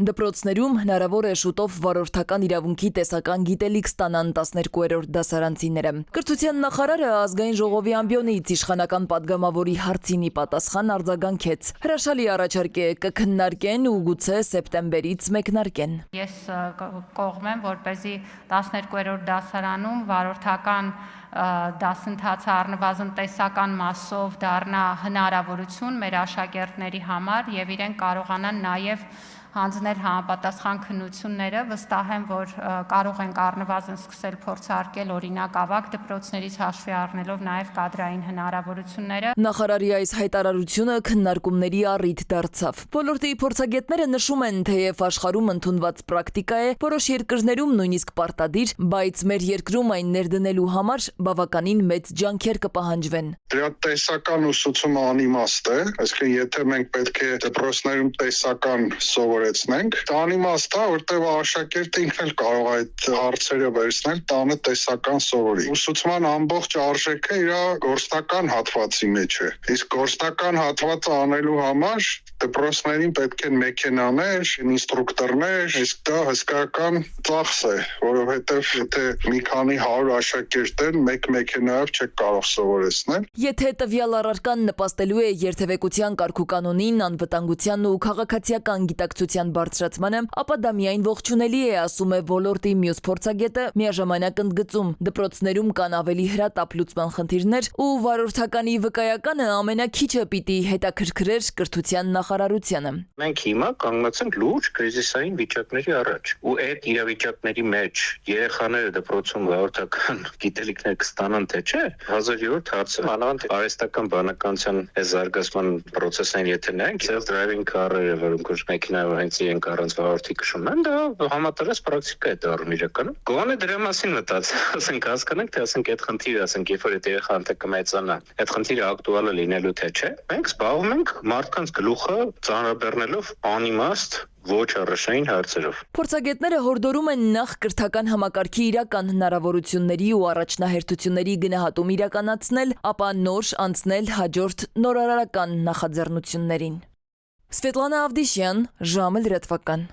Դպրոցներում հնարավոր է շուտով վարորդական իրավունքի տեսական գիտելիք ստանան 12-րդ դասարանցիները։ Կրթության նախարարը ազգային ժողովի ամբիոնից իշխանական падգամավորի հարցին ի պատասխան արձագանքեց։ Հրաշալի առաջարկ է, կքննարկեն ու գուցե սեպտեմբերից մեկնարկեն։ Ես կողմ եմ, որպեսզի 12-րդ դասարանում վարորդական դասընթացը առնվազն տեսական մասով դառնա հնարավորություն մեր աշակերտների համար եւ իրենք կարողանան նաեւ հանձնել համապատասխան քննությունները, վստահ եմ, որ կարող ենք առնվազն սկսել փորձարկել օրինակ ավագ դպրոցներից հաշվի առնելով նաև կադրային հնարավորությունները։ Նախարարի այս հայտարարությունը քննարկումների առիթ դարձավ։ Ոլորտի փորձագետները նշում են, թեև աշխարհում ընդունված պրակտիկա է, որոշ երկրներում նույնիսկ պարտադիր, բայց մեր երկրում այն ներդնելու համար բավականին մեծ ջանքեր կպահանջվեն։ Դրա տեսական ուսուցումը անիմաստ է, այսինքն եթե մենք պետք է դպրոցներում տեսական սովորեցնենք, դա անիմաստ է, որտեղ աշակերտը ինքն էլ կարող է այդ հարցերը վերցնել, տանը տեսական սովորի։ Ուսուցման ամբողջ արժեքը իր գործնական հատվածի մեջ է։ Իսկ գործնական հատվածը անելու համար դպրոցներին պետք են մեքենաներ, ինստրուկտորներ, իսկ դա հսկայական ծախս է, որովհետև եթե մի քանի 100 աշակերտ են, մեկ մեքենայով չեք կարող սովորեցնել։ Եթե տվյալ առարկան նպաստելու է երթևեկության կարգուկանոնին, անվտանգությանն ու քաղաքացիական գիտակցության բարձրացմանը, ապա դա միայն ողջունելի է, ասում է ոլորտի մյուս փորձագետը, միաժամանակ ընդգծում, դպրոցներում կան ավելի հրատապ լուծման խնդիրներ ու վարորդականի վկայականը ամենաքիչը պիտի հետաքրքրեր կրթության նախարարությանը։ Մենք հիմա կանգնած ենք լուրջ կրիզիսային վիճակների առաջ ու այդ իրավիճակների մեջ երեխաները դպրոցում վարորդական գիտելիքներ կստանան թե չէ 1000-րդ հարցը մանավանդ արհեստական բանականության զարգացման process-ին եթե նայենք self-driving car-երը որոնք մեքենայով հենց իրենք առանց վարորդի քշում են դա համատարած պրակտիկա է դառնում իրականում գոնե դրա մասին մտածել ասենք հասկանանք թե ասենք այդ խնդիրը ասենք երբ որ այդ երեխան կմեծանա այդ խնդիրը ակտուալ է լինելու թե չէ մենք զբաղվում ենք մարդկանց գլուխը ծանրաբեռնելով անիմաստ ոչ առաշային հարցերով։ Փորձագետները հորդորում են նախ կրթական համակարգի իրական հնարավորությունների ու առաջնահերթությունների գնահատում իրականացնել, ապա նոր անցնել հաջորդ նորարարական նախաձեռնություններին։ Սվետլանա Ավդիշյան, ժամը լրատվական։